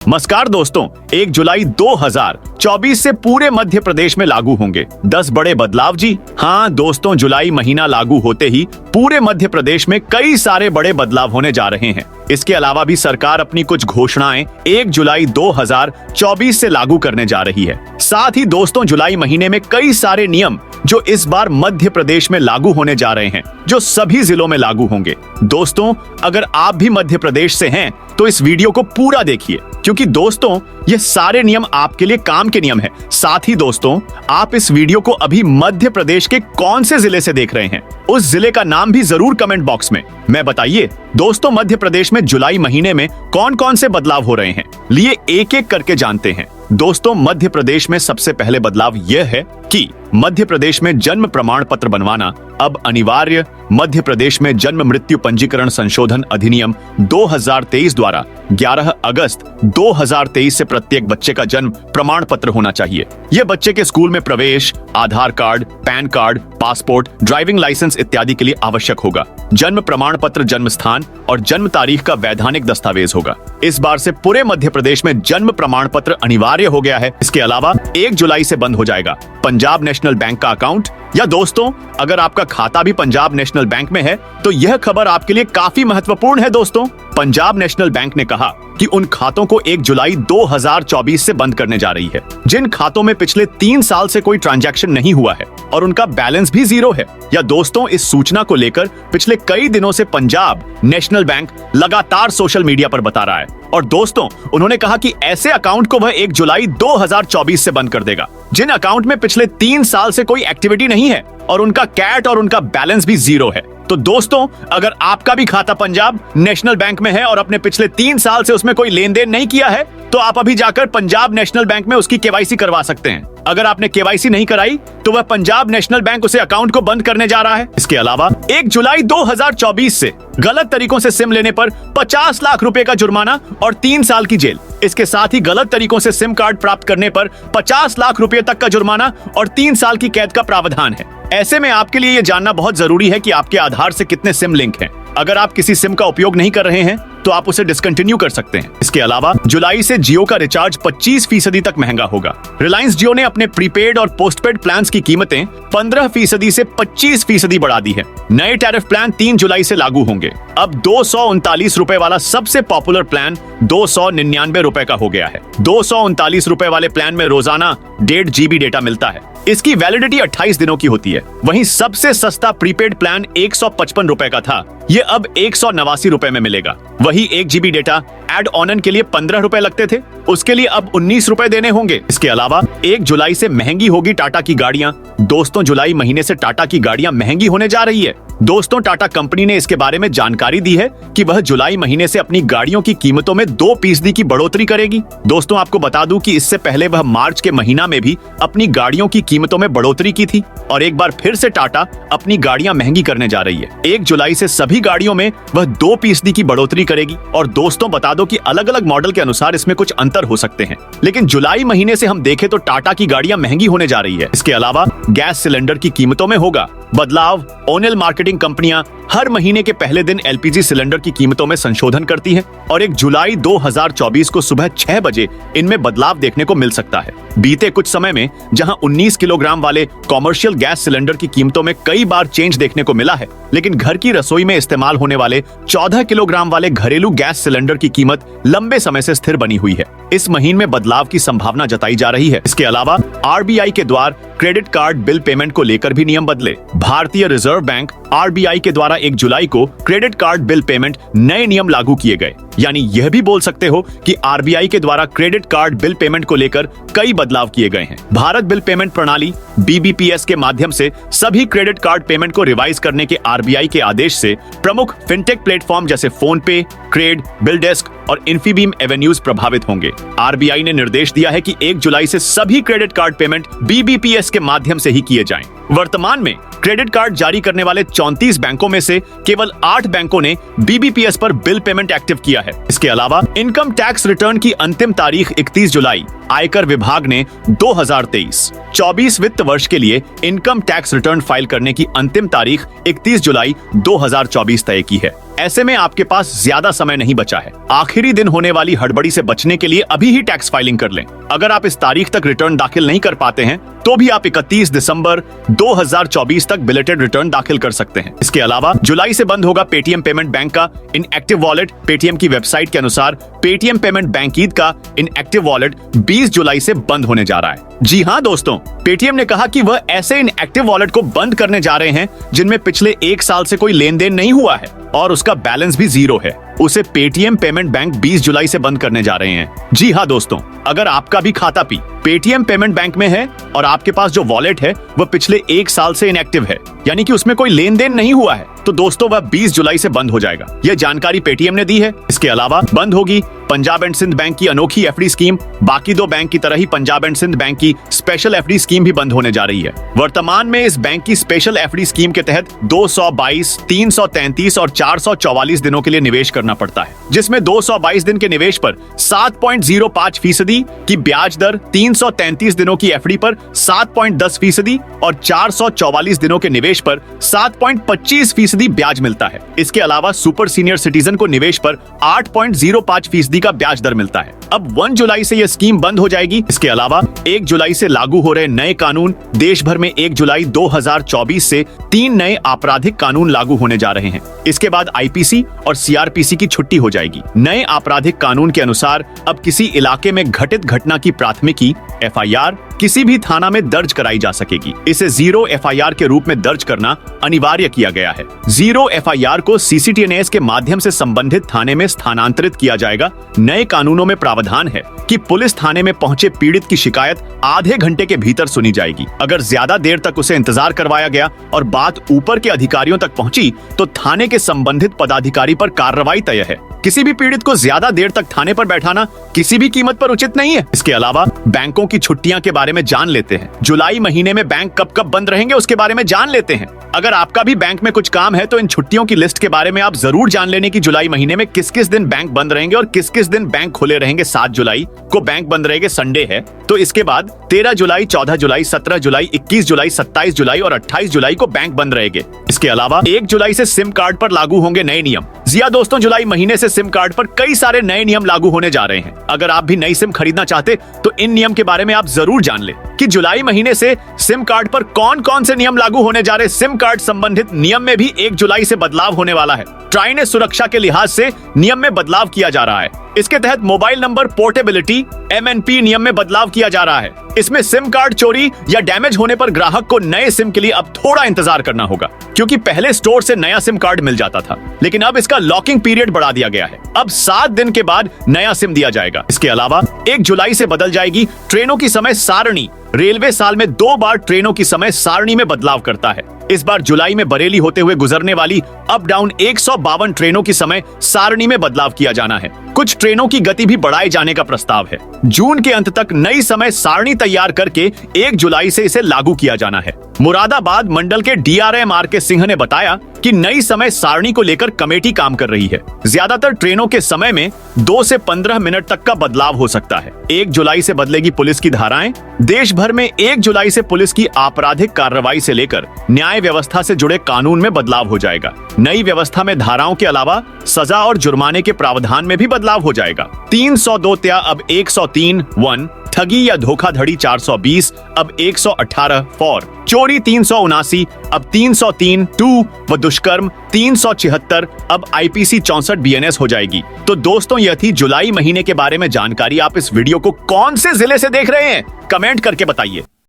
नमस्कार दोस्तों, 1 जुलाई 2024 से पूरे मध्य प्रदेश में लागू होंगे 10 बड़े बदलाव जी। हाँ दोस्तों, जुलाई महीना लागू होते ही पूरे मध्य प्रदेश में कई सारे बड़े बदलाव होने जा रहे हैं। इसके अलावा भी सरकार अपनी कुछ घोषणाएं 1 जुलाई 2024 से लागू करने जा रही है। साथ ही दोस्तों, जुलाई महीने में कई सारे नियम जो इस बार मध्य प्रदेश में लागू होने जा रहे हैं, जो सभी जिलों में लागू होंगे। दोस्तों, अगर आप भी मध्य प्रदेश से हैं तो इस वीडियो को पूरा देखिए, क्योंकि दोस्तों ये सारे नियम आपके लिए काम के नियम हैं। साथ ही दोस्तों, आप इस वीडियो को अभी मध्य प्रदेश के कौन से जिले से देख रहे हैं, उस जिले का नाम भी जरूर कमेंट बॉक्स में बताइए। दोस्तों, मध्य प्रदेश में जुलाई महीने में कौन कौन से बदलाव हो रहे हैं, लिए एक एक करके जानते हैं। दोस्तों, मध्य प्रदेश में सबसे पहले बदलाव यह है कि मध्य प्रदेश में जन्म प्रमाण पत्र बनवाना अब अनिवार्य। मध्य प्रदेश में जन्म मृत्यु पंजीकरण संशोधन अधिनियम 2023 द्वारा 11 अगस्त 2023 से प्रत्येक बच्चे का जन्म प्रमाण पत्र होना चाहिए। यह बच्चे के स्कूल में प्रवेश, Aadhaar card, PAN card, passport, driving licence इत्यादि के लिए आवश्यक होगा। जन्म प्रमाण पत्र जन्म स्थान और जन्म तारीख का वैधानिक दस्तावेज होगा। इस बार से पूरे मध्य प्रदेश में जन्म प्रमाण पत्र अनिवार्य हो गया है। इसके अलावा 1 जुलाई से बंद हो जाएगा पंजाब नेशनल बैंक का अकाउंट। या दोस्तों, अगर आपका खाता भी पंजाब नेशनल बैंक में है तो यह खबर आपके लिए काफी महत्वपूर्ण है। दोस्तों, पंजाब नेशनल बैंक ने कहा कि उन खातों को 1 जुलाई 2024 से बंद करने जा रही है जिन खातों में पिछले 3 साल से कोई ट्रांजैक्शन नहीं हुआ है और उनका बैलेंस भी 0 है। या दोस्तों, इस सूचना को लेकर पिछले कई दिनों से पंजाब नेशनल बैंक लगातार सोशल मीडिया पर बता रहा है। और दोस्तों, उन्होंने कहा कि ऐसे अकाउंट को वह 1 जुलाई 2024 से बंद कर देगा जिन अकाउंट में पिछले 3 साल से कोई एक्टिविटी नहीं है और उनका कैट और उनका बैलेंस भी 0 है। तो दोस्तों, अगर आपका भी खाता पंजाब नेशनल बैंक में है और अपने पिछले 3 साल से उसमें कोई लेन देन नहीं किया है तो आप अभी जाकर पंजाब नेशनल बैंक में उसकी केवाईसी करवा सकते हैं। अगर आपने केवाईसी नहीं कराई तो वह पंजाब नेशनल बैंक उसे अकाउंट को बंद करने जा रहा है। इसके अलावा 1 जुलाई 2024 से गलत तरीकों से सिम लेने पर 50 लाख रुपए का जुर्माना और 3 साल की जेल। इसके साथ ही गलत तरीकों से सिम कार्ड प्राप्त करने पर 50 लाख रुपए तक का जुर्माना और 3 साल की कैद का प्रावधान है। ऐसे में आपके लिए यह जानना बहुत जरूरी है कि आपके आधार से कितने सिम लिंक हैं। अगर आप किसी सिम का उपयोग नहीं कर रहे हैं तो आप उसे डिसकंटिन्यू कर सकते हैं। इसके अलावा जुलाई से जियो का रिचार्ज 25% तक महंगा होगा। रिलायंस जियो ने अपने प्रीपेड और पोस्टपेड प्लान्स की कीमतें 15% से 25% बढ़ा दी है। नए टैरिफ प्लान 3 जुलाई से लागू होंगे। अब 239 रुपए वाला सबसे पॉपुलर प्लान 299 रुपए का हो गया है। 239 रुपए वाले प्लान में रोजाना 1.5 GB डेटा मिलता है। इसकी वैलिडिटी 28 दिनों की होती है। वहीं सबसे सस्ता प्रीपेड प्लान 155 रुपए का था, ये अब 189 रुपए में मिलेगा। वही 1 GB डेटा एड ऑनन के लिए 15 रुपए लगते थे, उसके लिए अब 19 रुपए देने होंगे। इसके अलावा 1 जुलाई से महंगी होगी टाटा की गाड़ियां। दोस्तों, जुलाई महीने से टाटा की गाड़ियां महंगी होने जा रही है। दोस्तों, टाटा कंपनी ने इसके बारे में जानकारी दी है कि वह जुलाई महीने से अपनी गाड़ियों की कीमतों में 2% की बढ़ोतरी करेगी। दोस्तों, आपको बता दूं कि इससे पहले वह मार्च के महीना में भी अपनी गाड़ियों की कीमतों में बढ़ोतरी की थी और एक बार फिर से टाटा अपनी गाड़ियां महंगी करने जा रही है। 1 जुलाई से सभी गाड़ियों में वह 2% की बढ़ोतरी करेगी। और दोस्तों, बता दो कि अलग अलग मॉडल के अनुसार इसमें कुछ अंतर हो सकते हैं, लेकिन जुलाई महीने से हम देखें तो टाटा की गाड़ियां महंगी होने जा रही है। इसके अलावा गैस सिलेंडर की कीमतों में होगा बदलाव। ओनिल मार्केटिंग कंपनियां हर महीने के पहले दिन LPG सिलेंडर की कीमतों में संशोधन करती हैं और 1 जुलाई 2024 को सुबह 6 बजे इनमें बदलाव देखने को मिल सकता है। बीते कुछ समय में जहां 19 किलोग्राम वाले कॉमर्शियल गैस सिलेंडर की कीमतों में कई बार चेंज देखने को मिला है, लेकिन घर की रसोई में इस्तेमाल होने वाले 14 किलोग्राम वाले घरेलू गैस सिलेंडर की कीमत लंबे समय से स्थिर बनी हुई है। इस महीने में बदलाव की संभावना जताई जा रही है। इसके अलावा RBI के द्वारा क्रेडिट कार्ड बिल पेमेंट को लेकर भी नियम बदले। भारतीय रिजर्व बैंक RBI के द्वारा 1 जुलाई को क्रेडिट कार्ड बिल पेमेंट नए नियम लागू किए गए। यानी यह भी बोल सकते हो कि RBI के द्वारा क्रेडिट कार्ड बिल पेमेंट को लेकर कई बदलाव किए गए हैं। भारत बिल पेमेंट प्रणाली BBPS के माध्यम से सभी क्रेडिट कार्ड पेमेंट को रिवाइज करने के RBI के आदेश से प्रमुख फिनटेक प्लेटफॉर्म जैसे फोन पे, क्रेड, बिल डेस्क और इन्फीबीम एवेन्यूज प्रभावित होंगे। RBI ने निर्देश दिया है कि 1 जुलाई से सभी credit card payment BBPS CCTNAS के माध्यम से ही किए जाएं। वर्तमान में क्रेडिट कार्ड जारी करने वाले 34 बैंकों में से केवल 8 बैंकों ने BBPS पर बिल पेमेंट एक्टिव किया है। इसके अलावा इनकम टैक्स रिटर्न की अंतिम तारीख 31 जुलाई आयकर विभाग ने 2023-24 वित्त वर्ष के लिए इनकम टैक्स रिटर्न फाइल करने की अंतिम तारीख 31 जुलाई 2024 तय की है। ऐसे में आपके पास ज्यादा समय नहीं बचा है। आखिरी दिन होने वाली हड़बड़ी से बचने के लिए अभी ही टैक्स फाइलिंग कर लें। अगर आप इस तारीख तक रिटर्न दाखिल नहीं कर पाते हैं तो भी आप 31 दिसंबर 2024 तक बिलेटेड रिटर्न दाखिल कर सकते हैं। इसके अलावा जुलाई से बंद होगा पेटीएम पेमेंट बैंक का इनएक्टिव वॉलेट। पेटीएम की वेबसाइट के अनुसार पेटीएम पेमेंट बैंक ईद का इनएक्टिव वॉलेट 20 जुलाई से बंद होने जा रहा है। जी हाँ दोस्तों, पेटीएम ने कहा कि वह ऐसे इनएक्टिव वॉलेट को बंद करने जा रहे हैं जिनमें पिछले 1 साल से कोई लेन देन नहीं हुआ है और उसका बैलेंस भी 0 है। उसे पेटीएम पेमेंट बैंक 20 जुलाई से बंद करने जा रहे हैं। जी हाँ दोस्तों, अगर आपका भी खाता पेटीएम पेमेंट बैंक में है और आपके पास जो वॉलेट है वह पिछले 1 साल से इनएक्टिव है, यानी कि उसमें कोई लेन देन नहीं हुआ है, तो दोस्तों वह 20 जुलाई से बंद हो जाएगा। यह जानकारी पेटीएम ने दी है। इसके अलावा बंद होगी पंजाब एंड सिंध बैंक की अनोखी एफडी स्कीम। बाकी 2 बैंक की तरह ही पंजाब एंड सिंध बैंक की स्पेशल एफडी स्कीम भी बंद होने जा रही है। वर्तमान में इस बैंक की स्पेशल एफडी स्कीम के तहत 222, 333 और 444 दिनों के लिए निवेश करना पड़ता है, जिसमें 222 दिन के निवेश पर 7.05% की ब्याज दर, 333 दिनों की एफडी पर 7.10% और 444 दिनों के निवेश पर 7.25% ब्याज मिलता है। इसके अलावा सुपर सीनियर सिटीजन को निवेश पर 8.05% का ब्याज दर मिलता है। अब 1 जुलाई से यह स्कीम बंद हो जाएगी। इसके अलावा 1 जुलाई से लागू हो रहे नए कानून, देश भर में 1 जुलाई 2024 से 3 नए आपराधिक कानून लागू होने जा रहे हैं। इसके बाद आईपीसी और सीआरपीसी की छुट्टी हो जाएगी। नए आपराधिक कानून के अनुसार अब किसी इलाके में घटित घटना की प्राथमिकी एफआईआर किसी भी थाना में दर्ज कराई जा सकेगी। इसे 0 एफआईआर के रूप में दर्ज करना अनिवार्य किया गया है। 0 एफआईआर को CCTNAS के माध्यम से संबंधित थाने में स्थानांतरित किया जाएगा। नए कानूनों में प्रावधान है कि पुलिस थाने में पहुंचे पीड़ित की शिकायत आधे घंटे के भीतर सुनी जाएगी। अगर ज्यादा देर तक उसे इंतजार करवाया गया और बात ऊपर के अधिकारियों तक पहुंची तो थाने के संबंधित पदाधिकारी पर कार्रवाई तय है। किसी भी पीड़ित को ज्यादा देर तक थाने पर बैठाना किसी भी कीमत पर उचित नहीं है। इसके अलावा बैंकों की छुट्टियां के बारे में जान लेते हैं। जुलाई महीने में बैंक कब कब बंद रहेंगे उसके बारे में जान लेते हैं। अगर आपका भी बैंक में कुछ काम है तो इन छुट्टियों की लिस्ट के बारे में आप जरूर जान लेने की जुलाई महीने में किस किस दिन बैंक बंद रहेंगे और किस किस दिन बैंक खुले रहेंगे। 7 जुलाई को बैंक बंद रहेंगे, संडे है, तो इसके बाद 13 जुलाई, 14 जुलाई, 17 जुलाई, 21 जुलाई, 27 जुलाई और 28 जुलाई को बैंक बंद रहेंगे। इसके अलावा 1 जुलाई से सिम कार्ड पर लागू होंगे नए नियम। जी हां दोस्तों, जुलाई महीने से सिम कार्ड पर कई सारे नए नियम लागू होने जा रहे हैं। अगर आप भी नई सिम खरीदना चाहते तो इन नियम के बारे में आप जरूर जान लें कि जुलाई महीने से सिम कार्ड पर कौन कौन से नियम लागू होने जा रहे हैं। सिम कार्ड संबंधित नियम में भी 1 जुलाई से बदलाव होने वाला है। ट्राई ने सुरक्षा के लिहाज से नियम में बदलाव किया जा रहा है। इसके तहत मोबाइल नंबर पोर्टेबिलिटी MNP नियम में बदलाव किया जा रहा है। इसमें सिम कार्ड चोरी या डैमेज होने पर ग्राहक को नए सिम के लिए अब थोड़ा इंतजार करना होगा, क्योंकि पहले स्टोर से नया सिम कार्ड मिल जाता था, लेकिन अब इसका लॉकिंग पीरियड बढ़ा दिया गया है। अब 7 दिन के बाद नया सिम दिया जाएगा। इसके अलावा 1 जुलाई से बदल जाएगी ट्रेनों की समय सारणी। रेलवे साल में 2 बार ट्रेनों की समय सारणी में बदलाव करता है। इस बार जुलाई में बरेली होते हुए गुजरने वाली अप डाउन 152 ट्रेनों की समय सारणी में बदलाव किया जाना है। कुछ ट्रेनों की गति भी बढ़ाए जाने का प्रस्ताव है। जून के अंत तक नई समय सारणी तैयार करके 1 जुलाई से इसे लागू किया जाना है। मुरादाबाद मंडल के DRM RK सिंह ने बताया कि नई समय सारणी को लेकर कमेटी काम कर रही है। ज्यादातर ट्रेनों के समय में 2 से 15 मिनट तक का बदलाव हो सकता है। 1 जुलाई से बदलेगी पुलिस की धाराएं। देश भर में 1 जुलाई से पुलिस की आपराधिक कार्रवाई से लेकर न्याय व्यवस्था से जुड़े कानून में बदलाव हो जाएगा। नई व्यवस्था में धाराओं के अलावा सजा और जुर्माने के प्रावधान में भी बदलाव हो जाएगा। 302 त्या अब 103(1), ठगी या धोखाधड़ी 420 अब 118 फॉर, चोरी 379 अब 303(2) व दुष्कर्म 376 अब IPC 64 BNS हो जाएगी। तो दोस्तों, यह थी जुलाई महीने के बारे में जानकारी। आप इस वीडियो को कौन से जिले से देख रहे हैं, कमेंट करके बताइए।